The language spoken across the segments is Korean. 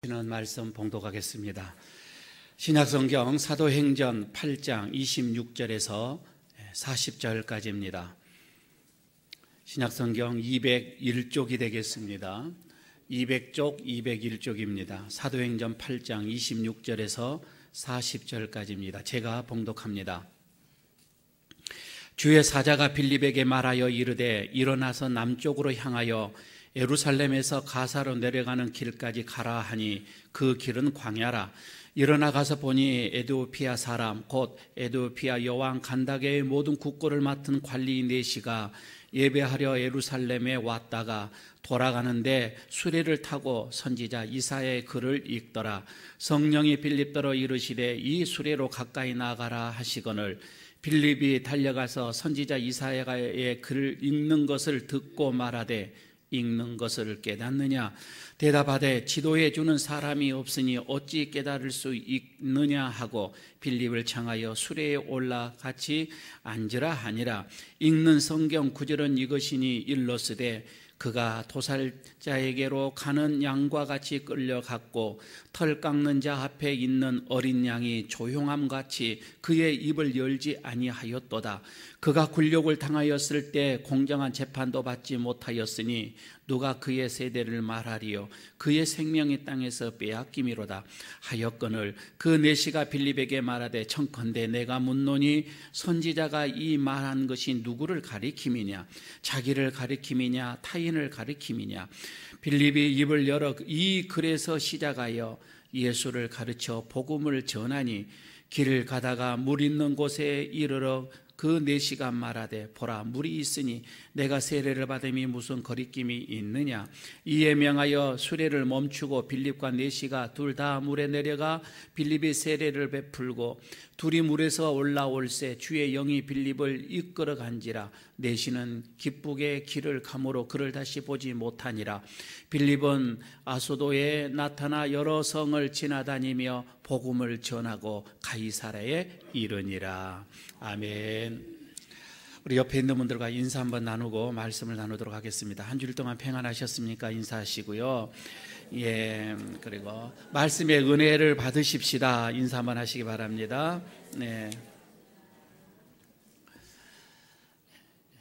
는 말씀 봉독하겠습니다. 신약성경 사도행전 8장 26절에서 40절까지입니다. 신약성경 201쪽이 되겠습니다. 200쪽 201쪽입니다. 사도행전 8장 26절에서 40절까지입니다. 제가 봉독합니다. 주의 사자가 빌립에게 말하여 이르되 일어나서 남쪽으로 향하여 예루살렘에서 가사로 내려가는 길까지 가라 하니 그 길은 광야라. 일어나 가서 보니 에디오피아 사람 곧 에디오피아 여왕 간다게의 모든 국고를 맡은 관리 네시가 예배하려 예루살렘에 왔다가 돌아가는데 수레를 타고 선지자 이사야의 글을 읽더라. 성령이 빌립더러 이르시되 이 수레로 가까이 나가라 하시거늘 빌립이 달려가서 선지자 이사야의 글을 읽는 것을 듣고 말하되 읽는 것을 깨닫느냐? 대답하되 지도해 주는 사람이 없으니 어찌 깨달을 수 있느냐 하고 빌립을 청하여 수레에 올라 같이 앉으라 하니라. 읽는 성경 구절은 이것이니 일러스되 그가 도살자에게로 가는 양과 같이 끌려갔고 털 깎는 자 앞에 있는 어린 양이 조용함같이 그의 입을 열지 아니하였도다. 그가 굴욕을 당하였을 때 공정한 재판도 받지 못하였으니 누가 그의 세대를 말하리요? 그의 생명이 땅에서 빼앗김이로다 하였거늘 그 네시가 빌립에게 말하되 청컨대 내가 묻노니 선지자가 이 말한 것이 누구를 가리킴이냐? 자기를 가리킴이냐? 타인을 가리킴이냐? 빌립이 입을 열어 이 글에서 시작하여 예수를 가르쳐 복음을 전하니 길을 가다가 물 있는 곳에 이르러 그 네시가 말하되 보라 물이 있으니 내가 세례를 받음이 무슨 거리낌이 있느냐. 이에 명하여 수레를 멈추고 빌립과 네시가 둘 다 물에 내려가 빌립이 세례를 베풀고 둘이 물에서 올라올새 주의 영이 빌립을 이끌어 간지라. 네시는 기쁘게 길을 가므로 그를 다시 보지 못하니라. 빌립은 아소도에 나타나 여러 성을 지나다니며 복음을 전하고 가이사랴에 이르니라. 아멘. 우리 옆에 있는 분들과 인사 한번 나누고 말씀을 나누도록 하겠습니다. 한 주일 동안 평안하셨습니까? 인사하시고요. 예, 그리고 말씀의 은혜를 받으십시다. 인사 한번 하시기 바랍니다. 네.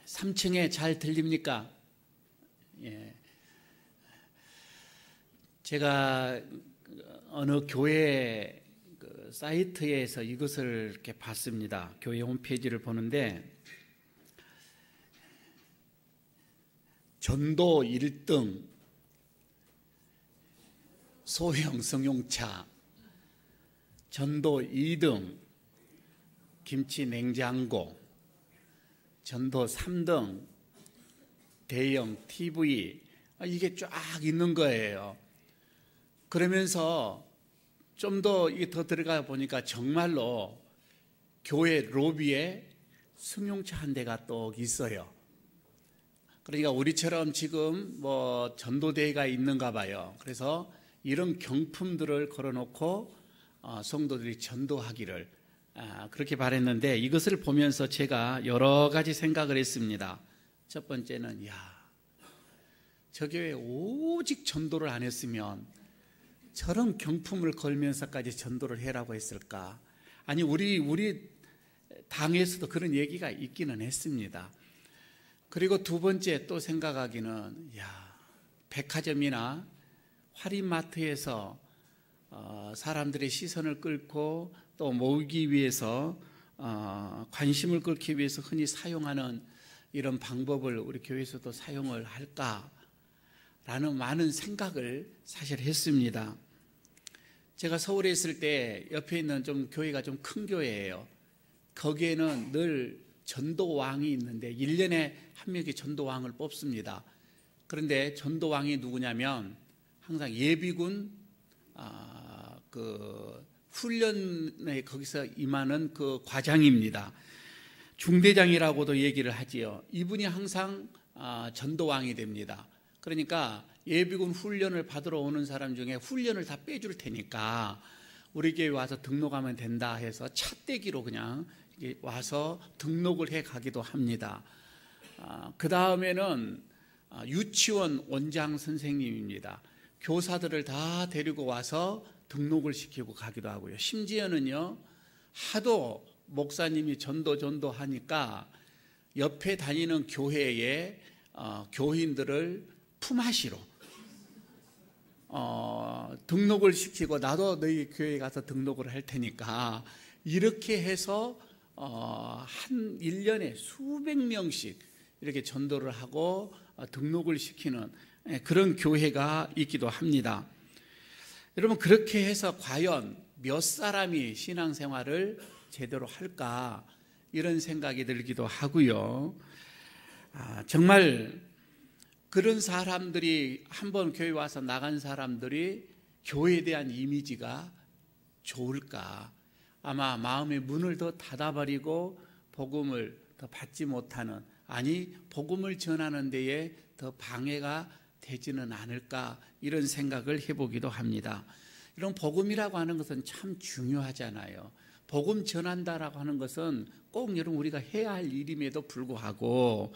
3층에 잘 들립니까? 예. 제가 어느 교회 사이트에서 이것을 이렇게 봤습니다. 교회 홈페이지를 보는데 전도 1등 소형 승용차, 전도 2등 김치 냉장고, 전도 3등 대형 TV, 이게 쫙 있는 거예요. 그러면서 좀 더 들어가 보니까 정말로 교회 로비에 승용차 한 대가 또 있어요. 그러니까 우리처럼 지금 뭐 전도대회가 있는가 봐요. 그래서 이런 경품들을 걸어놓고 성도들이 전도하기를 그렇게 바랬는데 이것을 보면서 제가 여러 가지 생각을 했습니다. 첫 번째는 저 교회 오직 전도를 안 했으면 저런 경품을 걸면서까지 전도를 해라고 했을까? 아니 우리 당에서도 그런 얘기가 있기는 했습니다. 그리고 두 번째 또 생각하기는 백화점이나 할인마트에서 사람들의 시선을 끌고 또 모으기 위해서 관심을 끌기 위해서 흔히 사용하는 이런 방법을 우리 교회에서도 사용을 할까라는 많은 생각을 사실 했습니다. 제가 서울에 있을 때 옆에 있는 좀 교회가 좀 큰 교회예요. 거기에는 늘 전도왕이 있는데 1년에 한 명이 전도왕을 뽑습니다. 그런데 전도왕이 누구냐면 항상 예비군 그 훈련에 거기서 임하는 그 과장입니다. 중대장이라고도 얘기를 하지요. 이분이 항상 전도왕이 됩니다. 그러니까 예비군 훈련을 받으러 오는 사람 중에 훈련을 다 빼줄 테니까 우리 교회 와서 등록하면 된다 해서 차떼기로 그냥 와서 등록을 해 가기도 합니다. 그 다음에는 유치원 원장 선생님입니다. 교사들을 다 데리고 와서 등록을 시키고 가기도 하고요. 심지어는요, 하도 목사님이 전도 하니까 옆에 다니는 교회에 교인들을 품앗이로 등록을 시키고, 나도 너희 교회에 가서 등록을 할 테니까 이렇게 해서 한 1년에 수백 명씩 이렇게 전도를 하고 등록을 시키는 그런 교회가 있기도 합니다. 여러분, 그렇게 해서 과연 몇 사람이 신앙생활을 제대로 할까, 이런 생각이 들기도 하고요. 정말 그런 사람들이, 한번 교회 와서 나간 사람들이 교회에 대한 이미지가 좋을까? 아마 마음의 문을 더 닫아버리고 복음을 더 받지 못하는, 아니 복음을 전하는 데에 더 방해가 되지는 않을까, 이런 생각을 해보기도 합니다. 이런 복음이라고 하는 것은 참 중요하잖아요. 복음 전한다라고 하는 것은 꼭 여러분 우리가 해야 할 일임에도 불구하고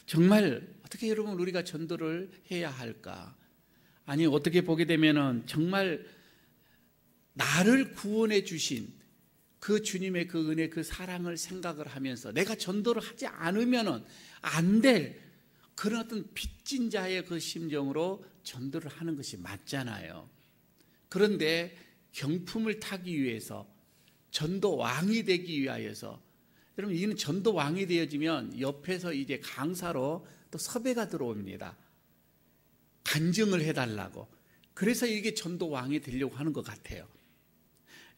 정말 어떻게 여러분 우리가 전도를 해야 할까? 아니, 어떻게 보게 되면은 정말 나를 구원해 주신 그 주님의 그 은혜, 그 사랑을 생각을 하면서 내가 전도를 하지 않으면은 안 될 그런 어떤 빚진 자의 그 심정으로 전도를 하는 것이 맞잖아요. 그런데 경품을 타기 위해서, 전도 왕이 되기 위하여서, 여러분 이는 전도 왕이 되어지면 옆에서 이제 강사로 또 섭외가 들어옵니다. 간증을 해달라고. 그래서 이게 전도 왕이 되려고 하는 것 같아요.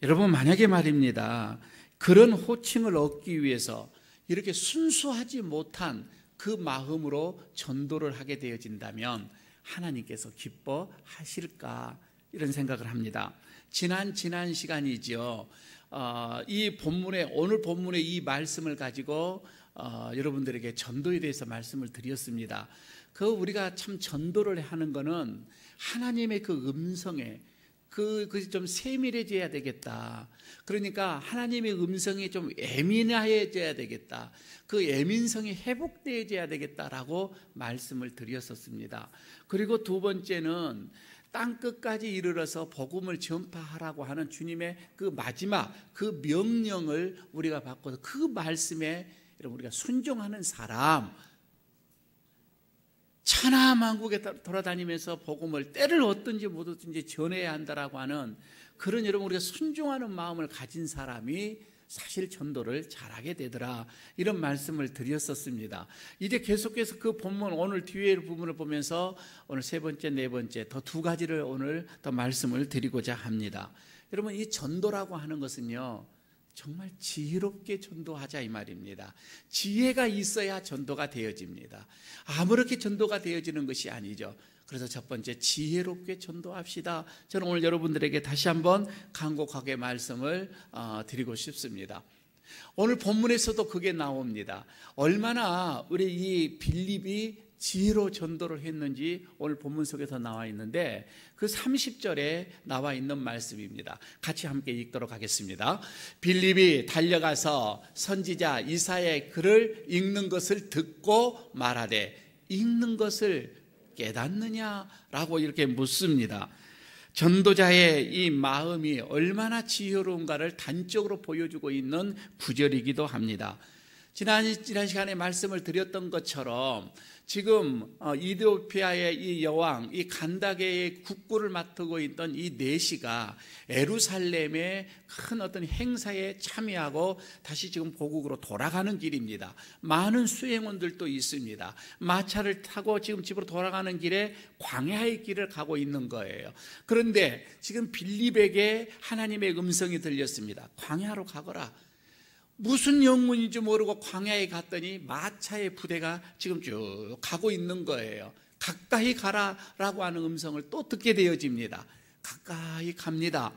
여러분, 만약에 말입니다, 그런 호칭을 얻기 위해서 이렇게 순수하지 못한 그 마음으로 전도를 하게 되어진다면 하나님께서 기뻐하실까, 이런 생각을 합니다. 지난 시간이죠. 이 본문의, 오늘 본문의 이 말씀을 가지고 여러분들에게 전도에 대해서 말씀을 드렸습니다. 우리가 참 전도를 하는 거는 하나님의 그 음성에 그것이 좀 세밀해져야 되겠다. 그러니까 하나님의 음성이 좀 예민해져야 되겠다. 그 예민성이 회복되어져야 되겠다라고 말씀을 드렸었습니다. 그리고 두 번째는 땅 끝까지 이르러서 복음을 전파하라고 하는 주님의 그 마지막 그 명령을 우리가 받고, 그 말씀에 우리가 순종하는 사람, 천하 만국에 돌아다니면서 복음을 때를 얻든지 못 얻든지 전해야 한다라고 하는 그런, 여러분 우리가 순종하는 마음을 가진 사람이 사실 전도를 잘하게 되더라, 이런 말씀을 드렸었습니다. 이제 계속해서 그 본문, 오늘 뒤에 부분을 보면서 오늘 세 번째, 네 번째 더 두 가지를 오늘 더 말씀을 드리고자 합니다. 여러분, 이 전도라고 하는 것은요, 정말 지혜롭게 전도하자, 이 말입니다. 지혜가 있어야 전도가 되어집니다. 아무렇게 전도가 되어지는 것이 아니죠. 그래서 첫 번째, 지혜롭게 전도합시다. 저는 오늘 여러분들에게 다시 한번 간곡하게 말씀을 드리고 싶습니다. 오늘 본문에서도 그게 나옵니다. 얼마나 우리 이 빌립이 지혜로 전도를 했는지 오늘 본문 속에서 나와 있는데, 그 30절에 나와 있는 말씀입니다. 같이 함께 읽도록 하겠습니다. 빌립이 달려가서 선지자 이사야의 글을 읽는 것을 듣고 말하되 읽는 것을 깨닫느냐라고 이렇게 묻습니다. 전도자의 이 마음이 얼마나 지혜로운가를 단적으로 보여주고 있는 구절이기도 합니다. 지난 시간에 말씀을 드렸던 것처럼 지금 이디오피아의 이 여왕, 이 간다게의 국구를 맡고 있던 이 네시가 예루살렘의 큰 어떤 행사에 참여하고 다시 지금 고국으로 돌아가는 길입니다. 많은 수행원들도 있습니다. 마차를 타고 지금 집으로 돌아가는 길에 광야의 길을 가고 있는 거예요. 그런데 지금 빌립에게 하나님의 음성이 들렸습니다. 광야로 가거라. 무슨 영문인지 모르고 광야에 갔더니 마차의 부대가 지금 쭉 가고 있는 거예요. 가까이 가라라고 하는 음성을 또 듣게 되어집니다. 가까이 갑니다.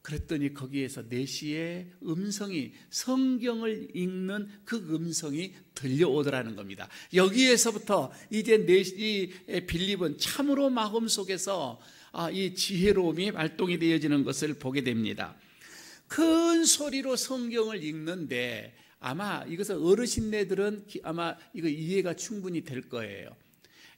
그랬더니 거기에서 네시의 음성이, 성경을 읽는 그 음성이 들려오더라는 겁니다. 여기에서부터 이제 이 빌립은 참으로 마음속에서 이 지혜로움이 발동이 되어지는 것을 보게 됩니다. 큰 소리로 성경을 읽는데 아마 이것은 어르신네들은 아마 이거 이해가 충분히 될 거예요.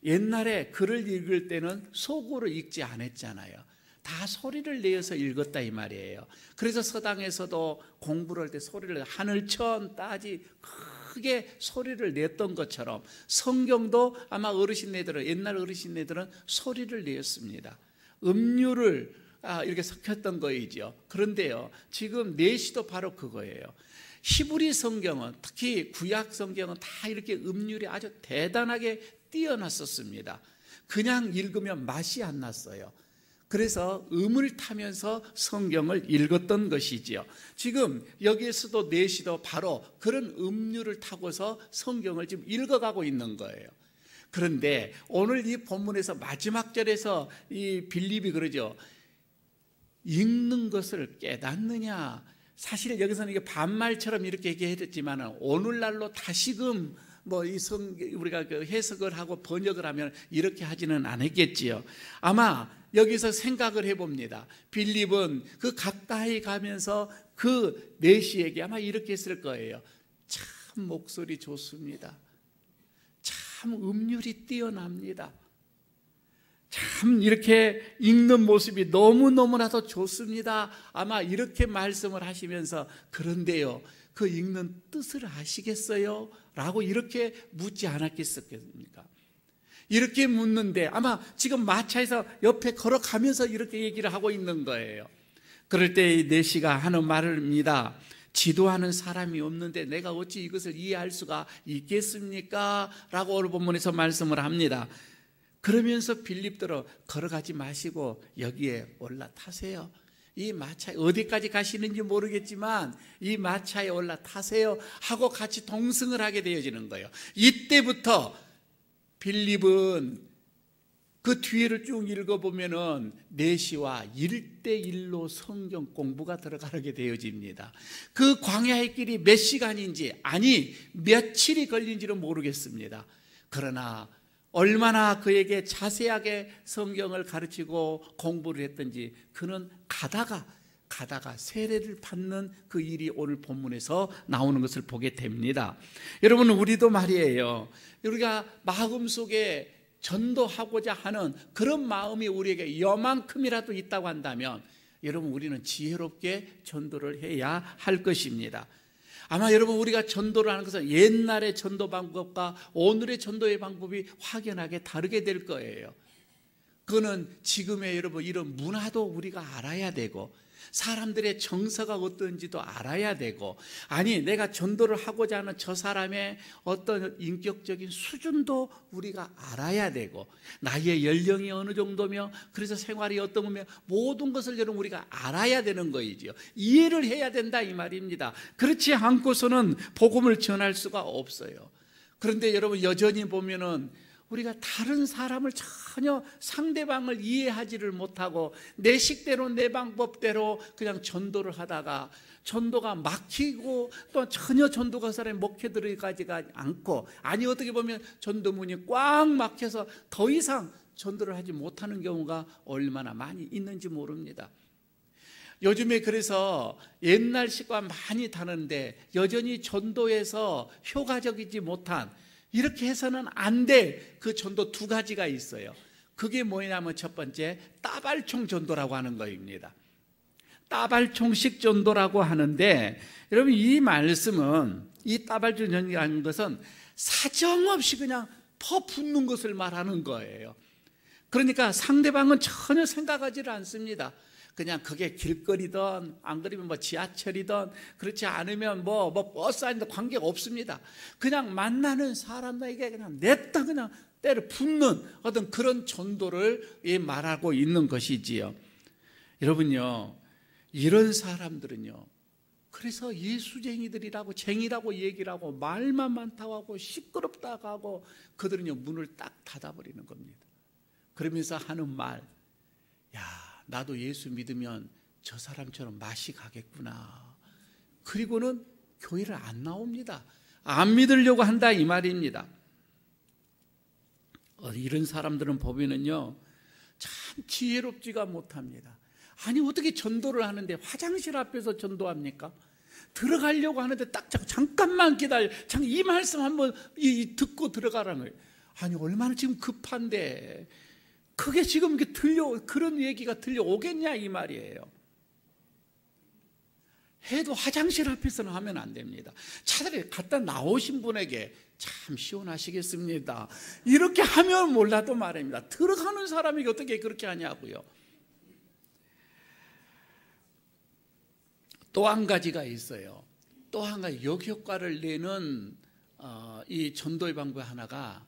옛날에 글을 읽을 때는 속으로 읽지 않았잖아요. 다 소리를 내어서 읽었다 이 말이에요. 그래서 서당에서도 공부를 할 때 소리를 하늘천 따지 크게 소리를 냈던 것처럼 성경도 아마 어르신네들은, 옛날 어르신네들은 소리를 내었습니다. 음률을 이렇게 섞였던 거이죠. 그런데요, 지금 내시도 바로 그거예요. 히브리 성경은, 특히 구약 성경은 다 이렇게 음률이 아주 대단하게 뛰어났었습니다. 그냥 읽으면 맛이 안 났어요. 그래서 음을 타면서 성경을 읽었던 것이지요. 지금 여기에서도 내시도 바로 그런 음률을 타고서 성경을 지금 읽어가고 있는 거예요. 그런데 오늘 이 본문에서 마지막 절에서 이 빌립이 그러죠. 읽는 것을 깨닫느냐. 사실 여기서는 이게 반말처럼 이렇게 얘기했지만 오늘날로 다시금 우리가 그 해석을 하고 번역을 하면 이렇게 하지는 않았겠지요. 아마 여기서 생각을 해봅니다. 빌립은 그 가까이 가면서 그 내시에게 아마 이렇게 했을 거예요. 참 목소리 좋습니다. 참 음률이 뛰어납니다. 참 이렇게 읽는 모습이 너무너무나도 좋습니다. 아마 이렇게 말씀을 하시면서 그런데요, 그 읽는 뜻을 아시겠어요? 라고 이렇게 묻지 않았겠습니까? 이렇게 묻는데 아마 지금 마차에서 옆에 걸어가면서 이렇게 얘기를 하고 있는 거예요. 그럴 때 내시가 하는 말입니다. 지도하는 사람이 없는데 내가 어찌 이것을 이해할 수가 있겠습니까? 라고 오늘 본문에서 말씀을 합니다. 그러면서 빌립더러 걸어가지 마시고 여기에 올라타세요. 이 마차에 어디까지 가시는지 모르겠지만 이 마차에 올라타세요 하고 같이 동승을 하게 되어지는 거예요. 이때부터 빌립은 그 뒤를 쭉 읽어보면은 내시와 1:1로 성경 공부가 들어가게 되어집니다. 그 광야의 길이 몇 시간인지, 아니 며칠이 걸린지는 모르겠습니다. 그러나 얼마나 그에게 자세하게 성경을 가르치고 공부를 했던지 그는 가다가 세례를 받는 그 일이 오늘 본문에서 나오는 것을 보게 됩니다. 여러분, 우리도 말이에요, 우리가 마음속에 전도하고자 하는 그런 마음이 우리에게 요만큼이라도 있다고 한다면 여러분, 우리는 지혜롭게 전도를 해야 할 것입니다. 아마 여러분, 우리가 전도를 하는 것은 옛날의 전도 방법과 오늘의 전도의 방법이 확연하게 다르게 될 거예요. 그거는 지금의 여러분 이런 문화도 우리가 알아야 되고 사람들의 정서가 어떤지도 알아야 되고, 아니 내가 전도를 하고자 하는 저 사람의 어떤 인격적인 수준도 우리가 알아야 되고, 나의 연령이 어느 정도며 그래서 생활이 어떤 거며 모든 것을 여러분 우리가 알아야 되는 거이지요. 이해를 해야 된다 이 말입니다. 그렇지 않고서는 복음을 전할 수가 없어요. 그런데 여러분, 여전히 보면은 우리가 다른 사람을 전혀 상대방을 이해하지를 못하고 내 식대로 내 방법대로 그냥 전도를 하다가 전도가 막히고 또 전혀 전도가 사람이 목회 들어가지가 않고, 아니 어떻게 보면 전도문이 꽉 막혀서 더 이상 전도를 하지 못하는 경우가 얼마나 많이 있는지 모릅니다. 요즘에 그래서 옛날식과 많이 다른데 여전히 전도에서 효과적이지 못한, 이렇게 해서는 안 될 그 전도 두 가지가 있어요. 그게 뭐냐면 첫 번째, 따발총 전도라고 하는 거입니다. 따발총식 전도라고 하는데, 여러분 이 말씀은, 이 따발총 전도라는 것은 사정없이 그냥 퍼붓는 것을 말하는 거예요. 그러니까 상대방은 전혀 생각하지를 않습니다. 그냥 그게 길거리든 안 그러면 지하철이든 그렇지 않으면 버스 안에도 관계가 없습니다. 그냥 만나는 사람에게 그냥 냈다 그냥 때려 붓는 어떤 그런 전도를 말하고 있는 것이지요. 여러분요, 이런 사람들은요, 그래서 예수쟁이들이라고, 쟁이라고 얘기를 하고 말만 많다고 하고 시끄럽다고 하고, 그들은요 문을 딱 닫아버리는 겁니다. 그러면서 하는 말, 야, 나도 예수 믿으면 저 사람처럼 맛이 가겠구나. 그리고는 교회를 안 나옵니다. 안 믿으려고 한다 이 말입니다. 이런 사람들은 보면은요 참 지혜롭지가 못합니다. 아니 어떻게 전도를 하는데 화장실 앞에서 전도합니까? 들어가려고 하는데 딱 잠깐만 기다려, 이 말씀 한번 듣고 들어가라는 거예요. 아니 얼마나 지금 급한데 그게 지금 이렇게 그런 얘기가 들려오겠냐 이 말이에요. 해도 화장실 앞에서는 하면 안 됩니다. 차라리 갖다 나오신 분에게 참 시원하시겠습니다 이렇게 하면 몰라도 말입니다. 들어가는 사람이 어떻게 그렇게 하냐고요. 또 한 가지가 있어요. 또 한 가지 역효과를 내는 이 전도의 방법 하나가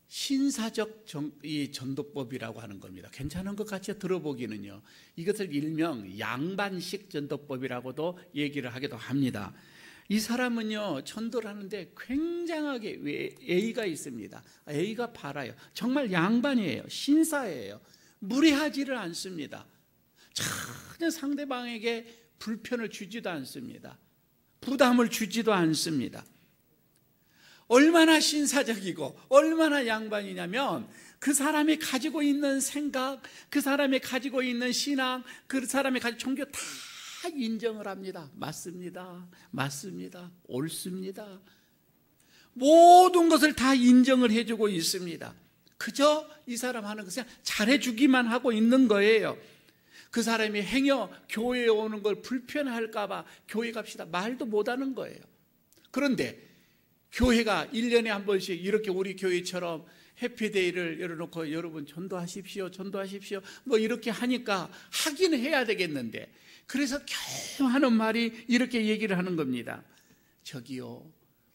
신사적 이 전도법이라고 하는 겁니다. 괜찮은 것 같이 들어보기는요. 이것을 일명 양반식 전도법이라고도 얘기를 하기도 합니다. 이 사람은요 전도를 하는데 굉장하게 예의가 있습니다. 예의가 바라요. 정말 양반이에요. 신사예요. 무례하지를 않습니다. 전혀 상대방에게 불편을 주지도 않습니다. 부담을 주지도 않습니다. 얼마나 신사적이고 얼마나 양반이냐면 그 사람이 가지고 있는 생각, 그 사람이 가지고 있는 신앙, 그 사람이 가지고 종교 다 인정을 합니다. 맞습니다. 맞습니다. 옳습니다. 모든 것을 다 인정을 해주고 있습니다. 그저 이 사람 하는 것은 잘해주기만 하고 있는 거예요. 그 사람이 행여 교회에 오는 걸 불편할까 봐 교회 갑시다 말도 못하는 거예요. 그런데 교회가 1년에 한 번씩 이렇게 우리 교회처럼 해피데이를 열어놓고 여러분 전도하십시오 전도하십시오 뭐 이렇게 하니까 하긴 해야 되겠는데, 그래서 겨우 하는 말이 이렇게 얘기를 하는 겁니다. 저기요,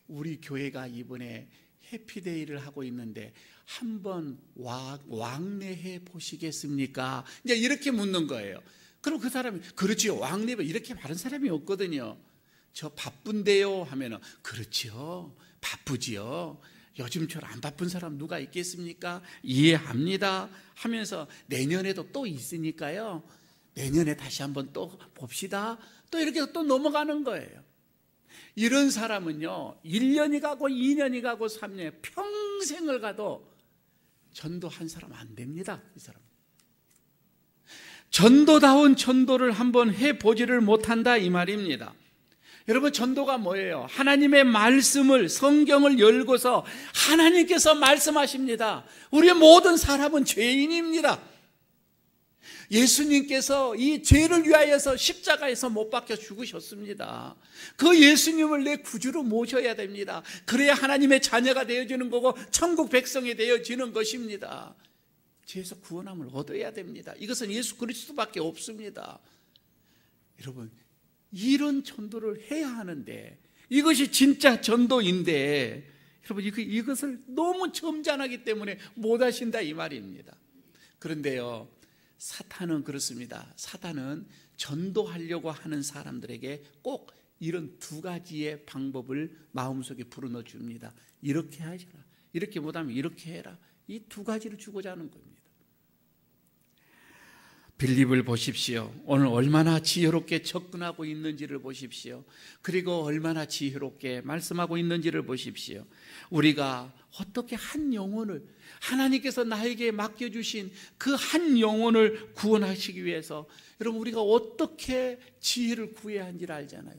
우리 교회가 이번에 해피데이를 하고 있는데 한번 왕래해 보시겠습니까? 이제 이렇게 묻는 거예요. 그럼 그 사람이 그렇지요, 왕래해, 이렇게 말하는 사람이 없거든요. 저 바쁜데요 하면은 그렇죠, 바쁘지요. 요즘처럼 안 바쁜 사람 누가 있겠습니까? 이해합니다 하면서 내년에도 또 있으니까요, 내년에 다시 한번 또 봅시다, 또 이렇게 또 넘어가는 거예요. 이런 사람은요 1년이 가고 2년이 가고 3년, 평생을 가도 전도한 사람 안 됩니다. 이 사람 전도다운 전도를 한번 해보지를 못한다 이 말입니다. 여러분, 전도가 뭐예요? 하나님의 말씀을, 성경을 열고서 하나님께서 말씀하십니다. 우리의 모든 사람은 죄인입니다. 예수님께서 이 죄를 위하여서 십자가에서 못 박혀 죽으셨습니다. 그 예수님을 내 구주로 모셔야 됩니다. 그래야 하나님의 자녀가 되어지는 거고 천국 백성이 되어지는 것입니다. 죄에서 구원함을 얻어야 됩니다. 이것은 예수 그리스도밖에 없습니다. 여러분, 이런 전도를 해야 하는데, 이것이 진짜 전도인데 여러분 이것을 너무 점잖하기 때문에 못하신다 이 말입니다. 그런데요, 사탄은 그렇습니다. 사탄은 전도하려고 하는 사람들에게 꼭 이런 두 가지의 방법을 마음속에 불어넣어 줍니다. 이렇게 하라, 이렇게 못하면 이렇게 해라. 이 두 가지를 주고자 하는 겁니다. 빌립을 보십시오. 오늘 얼마나 지혜롭게 접근하고 있는지를 보십시오. 그리고 얼마나 지혜롭게 말씀하고 있는지를 보십시오. 우리가 어떻게 한 영혼을, 하나님께서 나에게 맡겨주신 그 한 영혼을 구원하시기 위해서 여러분 우리가 어떻게 지혜를 구해야 하는지를 알잖아요.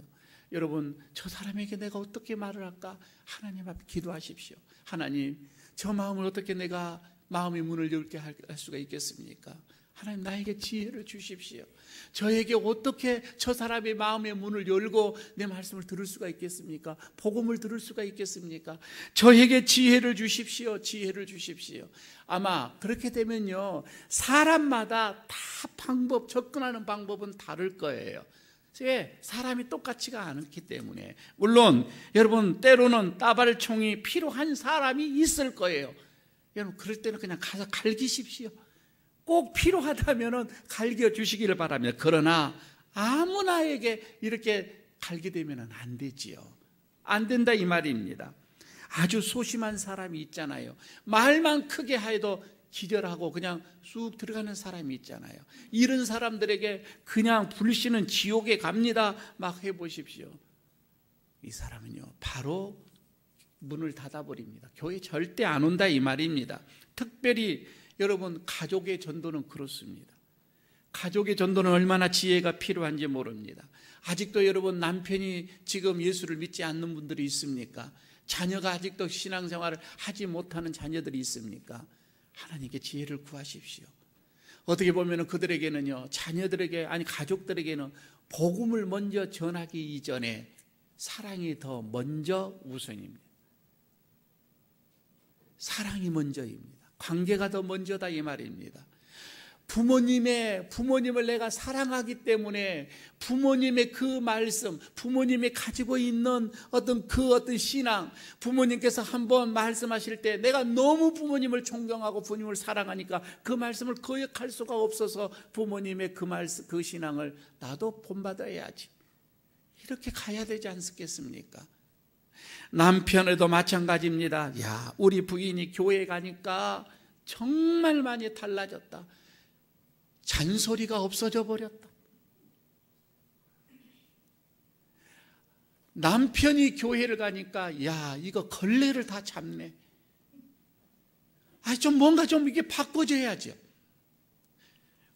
여러분, 저 사람에게 내가 어떻게 말을 할까? 하나님 앞에 기도하십시오. 하나님, 저 마음을 어떻게 내가 마음의 문을 열게 할 수가 있겠습니까? 하나님, 나에게 지혜를 주십시오. 저에게 어떻게 저 사람의 마음의 문을 열고 내 말씀을 들을 수가 있겠습니까? 복음을 들을 수가 있겠습니까? 저에게 지혜를 주십시오. 지혜를 주십시오. 아마 그렇게 되면요, 사람마다 다 접근하는 방법은 다를 거예요. 사람이 똑같지가 않기 때문에. 물론 여러분, 때로는 따발총이 필요한 사람이 있을 거예요. 여러분, 그럴 때는 그냥 가서 갈기십시오. 꼭 필요하다면 갈겨 주시기를 바랍니다. 그러나 아무나에게 이렇게 갈기되면 안 되지요. 안 된다 이 말입니다. 아주 소심한 사람이 있잖아요. 말만 크게 해도 기절하고 그냥 쑥 들어가는 사람이 있잖아요. 이런 사람들에게 그냥 불씨는 지옥에 갑니다 막 해보십시오. 이 사람은요 바로 문을 닫아버립니다. 교회 절대 안 온다 이 말입니다. 특별히 여러분, 가족의 전도는 그렇습니다. 가족의 전도는 얼마나 지혜가 필요한지 모릅니다. 아직도 여러분, 남편이 지금 예수를 믿지 않는 분들이 있습니까? 자녀가 아직도 신앙생활을 하지 못하는 자녀들이 있습니까? 하나님께 지혜를 구하십시오. 어떻게 보면 그들에게는요, 자녀들에게, 아니 가족들에게는 복음을 먼저 전하기 이전에 사랑이 더 먼저 우선입니다. 사랑이 먼저입니다. 관계가 더 먼저다 이 말입니다. 부모님을 내가 사랑하기 때문에 부모님의 그 말씀, 부모님이 가지고 있는 어떤 신앙, 부모님께서 한번 말씀하실 때 내가 너무 부모님을 존경하고 부모님을 사랑하니까 그 말씀을 거역할 수가 없어서 부모님의 그 신앙을 나도 본받아야지. 이렇게 가야 되지 않겠습니까? 남편에도 마찬가지입니다. 야, 우리 부인이 교회 가니까 정말 많이 달라졌다. 잔소리가 없어져 버렸다. 남편이 교회를 가니까 야, 이거 걸레를 다 잡네. 좀 뭔가 좀 이게 바꿔줘야죠.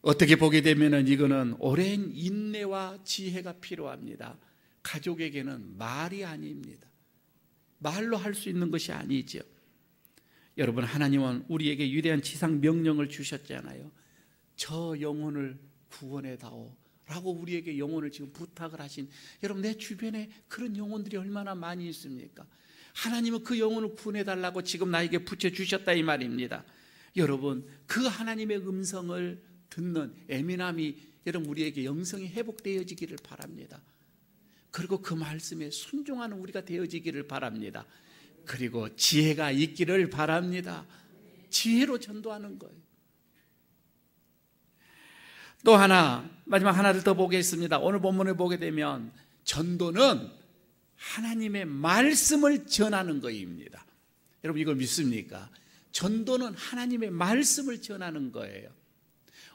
어떻게 보게 되면은 이거는 오랜 인내와 지혜가 필요합니다. 가족에게는 말이 아닙니다. 말로 할 수 있는 것이 아니죠. 여러분, 하나님은 우리에게 위대한 지상 명령을 주셨잖아요. 저 영혼을 구원해 다오 라고 우리에게 영혼을 지금 부탁을 하신, 여러분, 내 주변에 그런 영혼들이 얼마나 많이 있습니까? 하나님은 그 영혼을 구원해 달라고 지금 나에게 붙여주셨다 이 말입니다. 여러분, 그 하나님의 음성을 듣는 예민함이 여러분 우리에게 영성이 회복되어지기를 바랍니다. 그리고 그 말씀에 순종하는 우리가 되어지기를 바랍니다. 그리고 지혜가 있기를 바랍니다. 지혜로 전도하는 거예요. 또 하나, 마지막 하나를 더 보겠습니다. 오늘 본문을 보게 되면 전도는 하나님의 말씀을 전하는 것입니다. 여러분, 이걸 믿습니까? 전도는 하나님의 말씀을 전하는 거예요.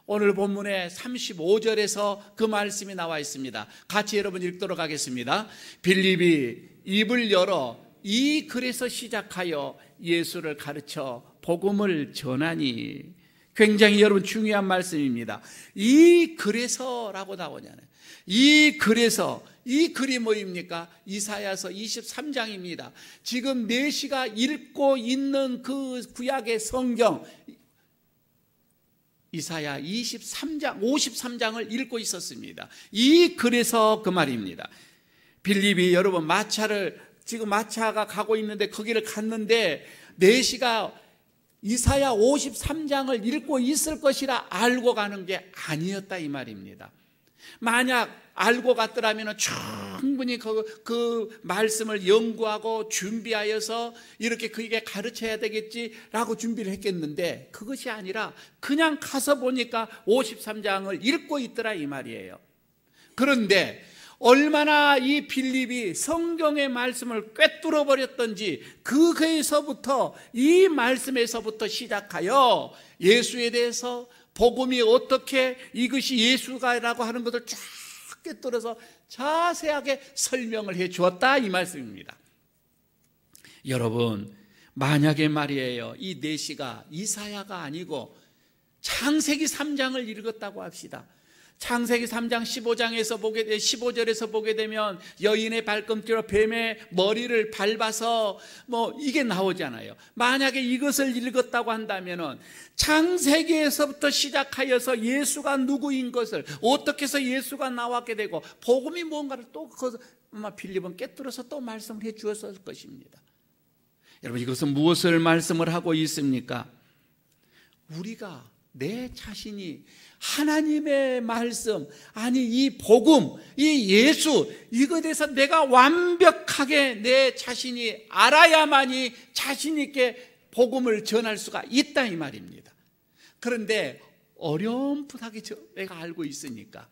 오늘 본문의 35절에서 그 말씀이 나와 있습니다. 같이 여러분 읽도록 하겠습니다. 빌립이 입을 열어 이 글에서 시작하여 예수를 가르쳐 복음을 전하니. 굉장히 여러분 중요한 말씀입니다. 이 글에서라고 나오잖아요. 이 글에서, 이 글이 뭐입니까? 이사야서 23장입니다. 지금 내시가 읽고 있는 그 구약의 성경, 이사야 23장, 53장을 읽고 있었습니다. 이 글에서 그 말입니다. 빌립이 여러분 지금 마차가 가고 있는데 거기를 갔는데 내시가 이사야 53장을 읽고 있을 것이라 알고 가는 게 아니었다 이 말입니다. 만약 알고 갔더라면 충분히 그 말씀을 연구하고 준비하여서 이렇게 그에게 가르쳐야 되겠지라고 준비를 했겠는데 그것이 아니라 그냥 가서 보니까 53장을 읽고 있더라 이 말이에요. 그런데 얼마나 이 빌립이 성경의 말씀을 꿰뚫어 버렸던지 그에서부터 이 말씀에서부터 시작하여 예수에 대해서 복음이 어떻게 이것이 예수가라고 하는 것을 쫙 꿰뚫어서 자세하게 설명을 해 주었다 이 말씀입니다. 여러분, 만약에 말이에요, 이 내시가 이사야가 아니고 창세기 3장을 읽었다고 합시다. 창세기 3장 15절에서 보게 되면 여인의 발꿈치로 뱀의 머리를 밟아서 이게 나오잖아요. 만약에 이것을 읽었다고 한다면은 창세기에서부터 시작하여서 예수가 누구인 것을, 어떻게 해서 예수가 나왔게 되고 복음이 뭔가를 또 아마 빌립은 꿰뚫어서 또 말씀을 해 주었을 것입니다. 여러분, 이것은 무엇을 말씀을 하고 있습니까? 우리가 내 자신이 하나님의 말씀, 아니 이 복음, 이 예수, 이거에 대해서 내가 완벽하게 내 자신이 알아야만이 자신 있게 복음을 전할 수가 있다 이 말입니다. 그런데 어렴풋하게 내가 알고 있으니까,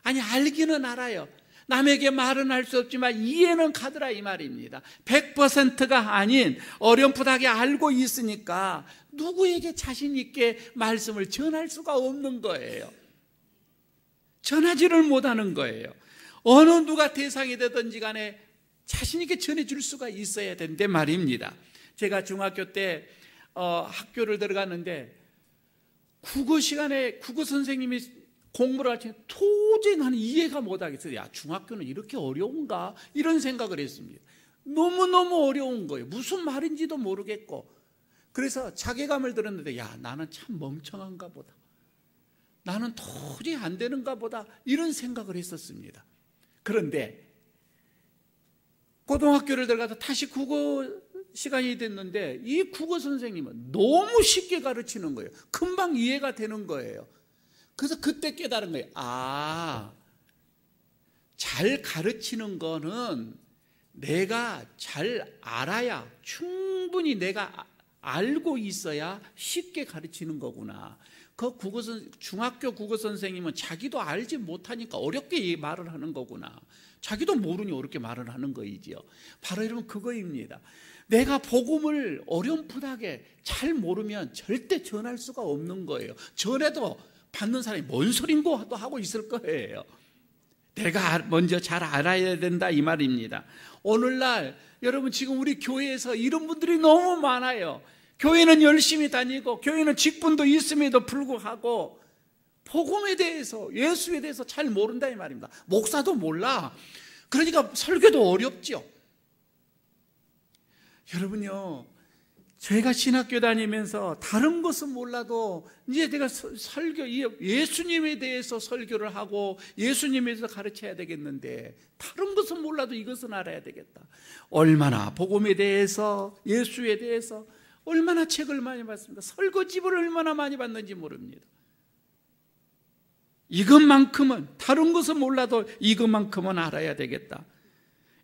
아니 알기는 알아요. 남에게 말은 할 수 없지만 이해는 가더라 이 말입니다. 100%가 아닌 어렴풋하게 알고 있으니까 누구에게 자신 있게 말씀을 전할 수가 없는 거예요. 전하지를 못하는 거예요. 어느 누가 대상이 되든지 간에 자신 있게 전해줄 수가 있어야 되는데 말입니다. 제가 중학교 때 학교를 들어갔는데 국어 시간에 국어 선생님이 공부를 할 때 도저히 나는 이해가 못하겠어요. 야, 중학교는 이렇게 어려운가? 이런 생각을 했습니다. 너무너무 어려운 거예요. 무슨 말인지도 모르겠고. 그래서 자괴감을 들었는데, 야, 나는 참 멍청한가 보다. 나는 도저히 안 되는가 보다. 이런 생각을 했었습니다. 그런데 고등학교를 들어가서 다시 국어 시간이 됐는데 이 국어 선생님은 너무 쉽게 가르치는 거예요. 금방 이해가 되는 거예요. 그래서 그때 깨달은 거예요. 잘 가르치는 거는 내가 잘 알아야, 충분히 내가 알고 있어야 쉽게 가르치는 거구나. 그 중학교 국어 선생님은 자기도 알지 못하니까 어렵게 말을 하는 거구나. 자기도 모르니 어렵게 말을 하는 거이지요. 바로 여러분 그거입니다. 내가 복음을 어렴풋하게 잘 모르면 절대 전할 수가 없는 거예요. 전해도 받는 사람이 뭔 소린고 하고 있을 거예요. 내가 먼저 잘 알아야 된다 이 말입니다. 오늘날 여러분 지금 우리 교회에서 이런 분들이 너무 많아요. 교회는 열심히 다니고 교회는 직분도 있음에도 불구하고 복음에 대해서, 예수에 대해서 잘 모른다 이 말입니다. 목사도 몰라. 그러니까 설교도 어렵죠. 여러분요, 제가 신학교 다니면서 다른 것은 몰라도 이제 내가 예수님에 대해서 설교를 하고 예수님에 대해서 가르쳐야 되겠는데, 다른 것은 몰라도 이것은 알아야 되겠다. 얼마나 복음에 대해서, 예수에 대해서 얼마나 책을 많이 봤습니다. 설거집을 얼마나 많이 봤는지 모릅니다. 이것만큼은, 다른 것은 몰라도 이것만큼은 알아야 되겠다.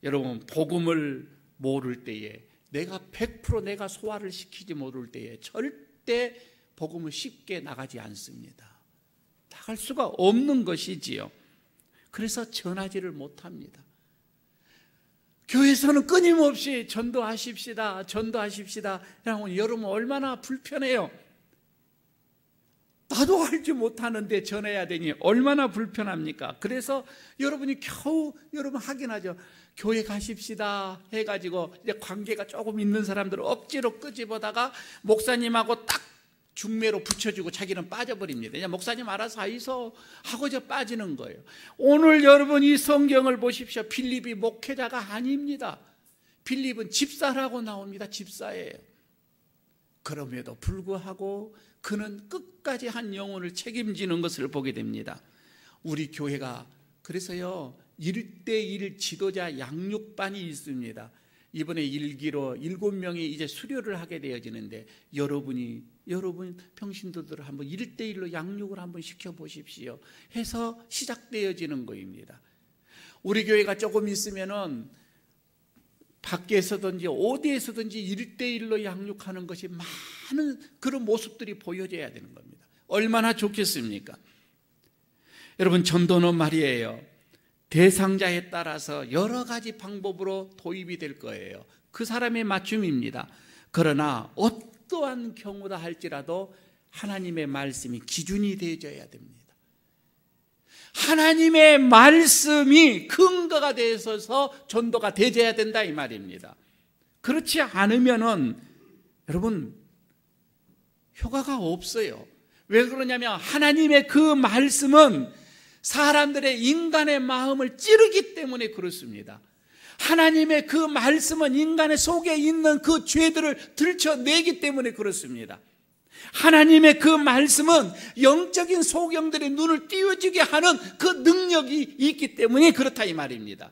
여러분, 복음을 모를 때에, 내가 100% 내가 소화를 시키지 못할 때에 절대 복음은 쉽게 나가지 않습니다. 나갈 수가 없는 것이지요. 그래서 전하지를 못합니다. 교회에서는 끊임없이 전도하십시다, 전도하십시다. 여러분 얼마나 불편해요. 나도 알지 못하는데 전해야 되니 얼마나 불편합니까? 그래서 여러분이 겨우 여러분 하긴 하죠. 교회 가십시다 해가지고 이제 관계가 조금 있는 사람들을 억지로 끄집어다가 목사님하고 딱 중매로 붙여주고 자기는 빠져버립니다. 그냥 목사님 알아서 하이소 하고 저 빠지는 거예요. 오늘 여러분 이 성경을 보십시오. 빌립이 목회자가 아닙니다. 빌립은 집사라고 나옵니다. 집사예요. 그럼에도 불구하고 그는 끝까지 한 영혼을 책임지는 것을 보게 됩니다. 우리 교회가 그래서요 1:1 지도자 양육반이 있습니다. 이번에 1기로 7명이 이제 수료를 하게 되어지는데 여러분 평신도들을 한번 1:1로 양육을 한번 시켜보십시오 해서 시작되어지는 거입니다. 우리 교회가 조금 있으면은 밖에서든지 어디에서든지 1:1로 양육하는 것이 많은 그런 모습들이 보여져야 되는 겁니다. 얼마나 좋겠습니까? 여러분, 전도는 말이에요, 대상자에 따라서 여러 가지 방법으로 도입이 될 거예요. 그 사람의 맞춤입니다. 그러나 어떠한 경우다 할지라도 하나님의 말씀이 기준이 되어져야 됩니다. 하나님의 말씀이 근거가 되어 있어서 전도가 되어야 된다 이 말입니다. 그렇지 않으면은 여러분 효과가 없어요. 왜 그러냐면 하나님의 그 말씀은 사람들의 인간의 마음을 찌르기 때문에 그렇습니다. 하나님의 그 말씀은 인간의 속에 있는 그 죄들을 들춰내기 때문에 그렇습니다. 하나님의 그 말씀은 영적인 소경들의 눈을 띄워지게 하는 그 능력이 있기 때문에 그렇다 이 말입니다.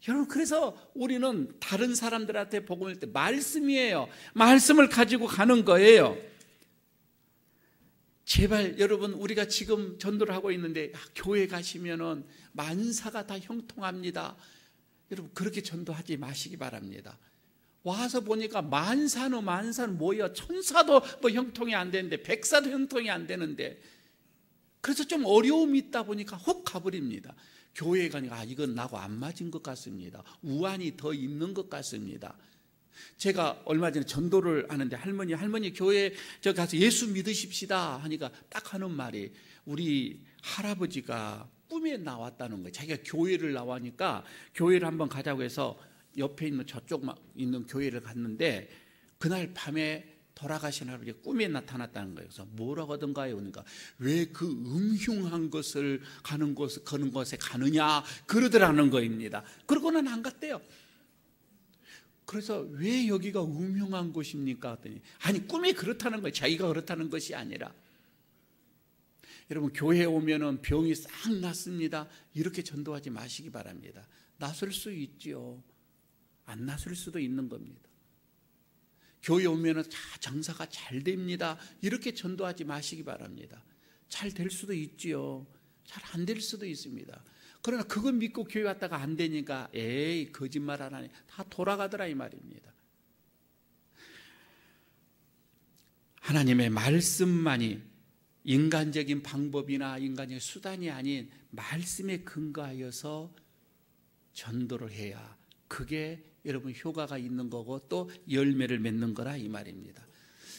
여러분, 그래서 우리는 다른 사람들한테 복음을 때 말씀이에요. 말씀을 가지고 가는 거예요. 제발 여러분, 우리가 지금 전도를 하고 있는데 교회 가시면은 만사가 다 형통합니다. 여러분, 그렇게 전도하지 마시기 바랍니다. 와서 보니까 만사는 뭐예요? 천사도 뭐 형통이 안 되는데, 백사도 형통이 안 되는데, 그래서 좀 어려움이 있다 보니까 혹 가버립니다. 교회에 가니까 이건 나하고 안 맞은 것 같습니다. 우환이 더 있는 것 같습니다. 제가 얼마 전에 전도를 하는데 할머니 교회에 저 가서 예수 믿으십시다 하니까 딱 하는 말이, 우리 할아버지가 꿈에 나왔다는 거예요. 자기가 교회를 나와니까 교회를 한번 가자고 해서 옆에 있는 저쪽 있는 교회를 갔는데, 그날 밤에 돌아가신 할아버지가 꿈에 나타났다는 거예요. 그래서 뭐라고 하던가요? 그러니까 왜 그 음흉한 것을 그런 곳에 가느냐 그러더라는 거입니다. 그러고는 안 갔대요. 그래서 왜 여기가 음흉한 곳입니까? 했더니 아니 꿈이 그렇다는 거예요. 자기가 그렇다는 것이 아니라. 여러분 교회에 오면은 병이 싹 낫습니다. 이렇게 전도하지 마시기 바랍니다. 낫을 수 있지요. 안 낫을 수도 있는 겁니다. 교회 오면은 장사가 잘 됩니다. 이렇게 전도하지 마시기 바랍니다. 잘 될 수도 있지요. 잘 안 될 수도 있습니다. 그러나 그거 믿고 교회 왔다가 안 되니까 에이 거짓말 안 하니 다 돌아가더라 이 말입니다. 하나님의 말씀만이 인간적인 방법이나 인간적인 수단이 아닌 말씀에 근거하여서 전도를 해야 그게 여러분 효과가 있는 거고 또 열매를 맺는 거라 이 말입니다.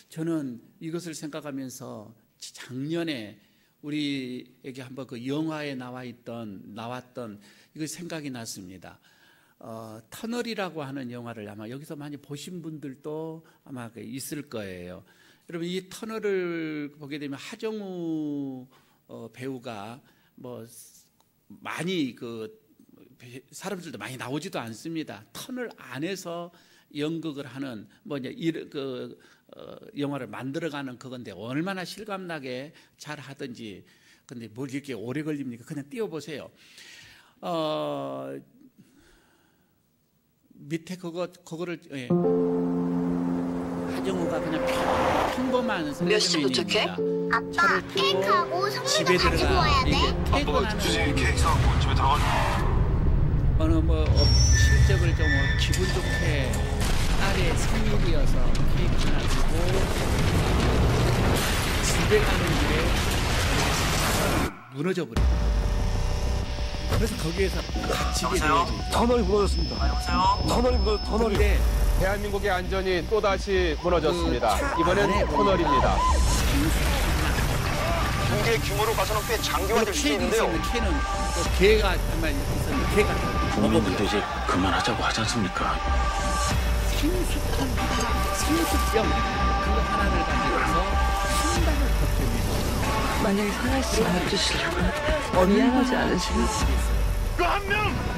저는 이것을 생각하면서 작년에 우리에게 한번 그 영화에 나왔던 이거 생각이 났습니다. 터널이라고 하는 영화를 아마 여기서 많이 보신 분들도 아마 있을 거예요. 여러분 이 터널을 보게 되면 하정우 배우가 뭐 많이 사람들도 많이 나오지도 않습니다. 터널 안에서 연극을 하는 영화를 만들어가는 그건데 얼마나 실감나게 잘 하든지. 근데 뭘 이렇게 오래 걸립니까? 그냥 띄워보세요. 밑에 그거를 하정우가 그냥 평범한 선생님입니다. 차를 타고 집에 들어가 퇴근하는 케이크 사갖고 집에 들어가. 어느 실적을 좀 기분 좋게 딸의 생일이어서 케이크 하나 주고 집에 가는 길에 무너져 버립니다. 그래서 거기에서 갇히게 돼요. 터널이 무너졌습니다. 여보세요? 터널이. 대한민국의 안전이 또다시 무너졌습니다. 이번엔 터널입니다. 경기의 규모로 봐서는 꽤 장기화될 수 있는데요. 걔는 또 개가 정말 있었는데 개가 국민들도 이제 그만하자고 하지 않습니까? 생수병 그거 하나를 가지고서 순간을 버팁니다. 만약에 상하 씨가 해주시려면 미안하지 않으시면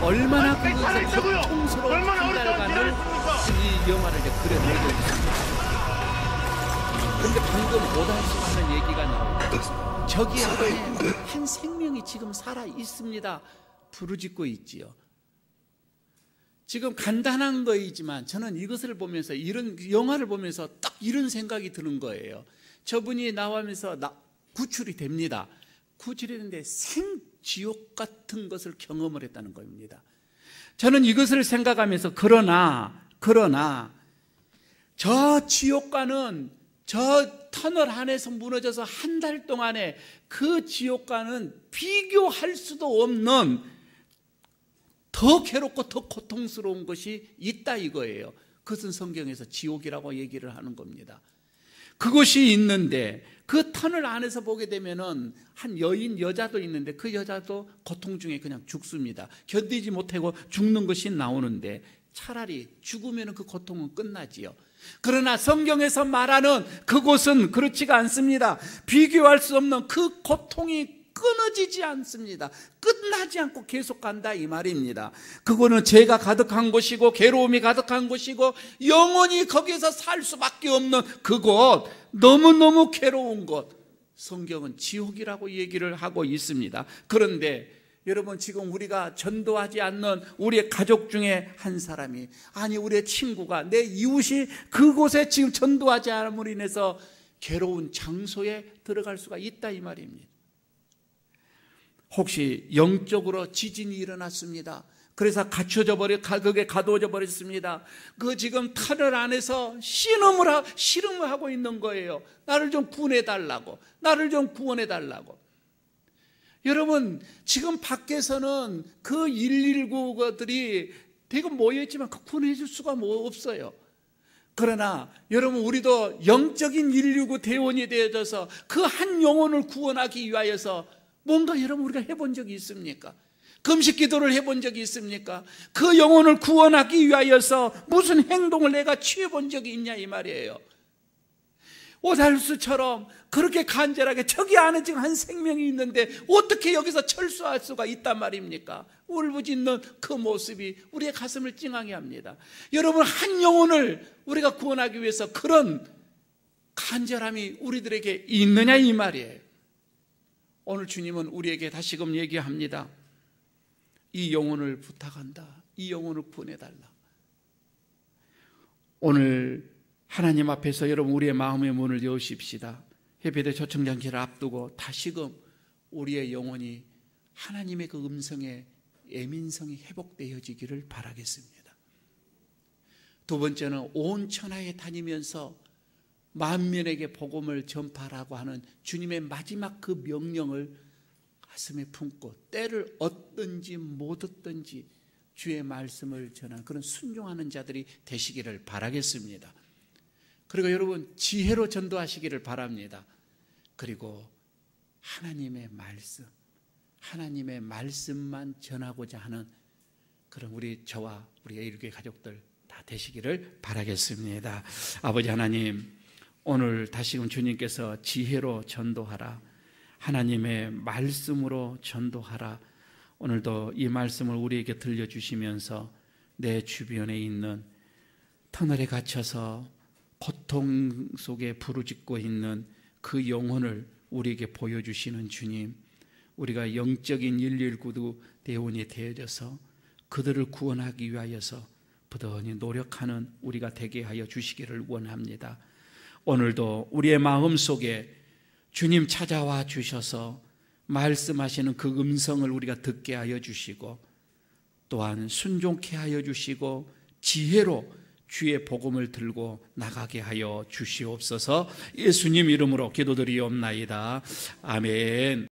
얼마나 그것을 고통스러운 한 달간을 이 영화를 이제 그려내고 있습니다. 그런데 방금 오달수 하는 얘기가 나옵니다. 저기 안에 한 생명이 지금 살아 있습니다. 부르짖고 있지요. 지금 간단한 거이지만 저는 이것을 보면서 이런 영화를 보면서 딱 이런 생각이 드는 거예요. 저분이 나오면서 구출이 됩니다. 구출이 되는데 생지옥 같은 것을 경험을 했다는 겁니다. 저는 이것을 생각하면서 그러나 저 지옥과는 저 터널 안에서 무너져서 한 달 동안에 그 지옥과는 비교할 수도 없는 더 괴롭고 더 고통스러운 것이 있다 이거예요. 그것은 성경에서 지옥이라고 얘기를 하는 겁니다. 그것이 있는데 그 터널 안에서 보게 되면은 한 여자도 있는데 그 여자도 고통 중에 그냥 죽습니다. 견디지 못하고 죽는 것이 나오는데 차라리 죽으면 그 고통은 끝나지요. 그러나 성경에서 말하는 그곳은 그렇지가 않습니다. 비교할 수 없는 그 고통이 끊어지지 않습니다. 끝나지 않고 계속 간다 이 말입니다. 그거는 죄가 가득한 곳이고 괴로움이 가득한 곳이고 영원히 거기에서 살 수밖에 없는 그곳, 너무너무 괴로운 곳, 성경은 지옥이라고 얘기를 하고 있습니다. 그런데 여러분 지금 우리가 전도하지 않는 우리의 가족 중에 한 사람이, 아니 우리의 친구가, 내 이웃이 그곳에 지금 전도하지 않음으로 인해서 괴로운 장소에 들어갈 수가 있다 이 말입니다. 혹시 영적으로 지진이 일어났습니다. 그래서 그게 가둬져 버렸습니다. 그 지금 터널 안에서 씨름을 하고 있는 거예요. 나를 좀 구원해달라고, 나를 좀 구원해달라고. 여러분 지금 밖에서는 그 119들이 대금 모여있지만 그 구원해 줄 수가 없어요. 그러나 여러분 우리도 영적인 119 대원이 되어져서 그 한 영혼을 구원하기 위하여서 뭔가 여러분 우리가 해본 적이 있습니까? 금식 기도를 해본 적이 있습니까? 그 영혼을 구원하기 위하여서 무슨 행동을 내가 취해본 적이 있냐 이 말이에요. 오달수처럼 그렇게 간절하게 저기 안에 지금 한 생명이 있는데 어떻게 여기서 철수할 수가 있단 말입니까? 울부짖는 그 모습이 우리의 가슴을 찡하게 합니다. 여러분, 한 영혼을 우리가 구원하기 위해서 그런 간절함이 우리들에게 있느냐 이 말이에요. 오늘 주님은 우리에게 다시금 얘기합니다. 이 영혼을 부탁한다. 이 영혼을 구원해달라. 오늘 하나님 앞에서 여러분 우리의 마음의 문을 여십시다. 해배대 초청장치를 앞두고 다시금 우리의 영혼이 하나님의 그 음성에 예민성이 회복되어지기를 바라겠습니다. 두 번째는 온 천하에 다니면서 만민에게 복음을 전파하라고 하는 주님의 마지막 그 명령을 가슴에 품고 때를 얻든지 못 얻든지 주의 말씀을 전하는 그런 순종하는 자들이 되시기를 바라겠습니다. 그리고 여러분 지혜로 전도하시기를 바랍니다. 그리고 하나님의 말씀만 전하고자 하는 그런 저와 우리 에일교회 가족들 다 되시기를 바라겠습니다. 아버지 하나님, 오늘 다시금 주님께서 지혜로 전도하라, 하나님의 말씀으로 전도하라, 오늘도 이 말씀을 우리에게 들려주시면서 내 주변에 있는 터널에 갇혀서 고통 속에 부르짖고 있는 그 영혼을 우리에게 보여주시는 주님, 우리가 영적인 119 대원이 되어져서 그들을 구원하기 위하여서 부단히 노력하는 우리가 되게 하여 주시기를 원합니다. 오늘도 우리의 마음속에 주님 찾아와 주셔서 말씀하시는 그 음성을 우리가 듣게 하여 주시고 또한 순종케 하여 주시고 지혜로 주의 복음을 들고 나가게 하여 주시옵소서. 예수님 이름으로 기도드리옵나이다. 아멘.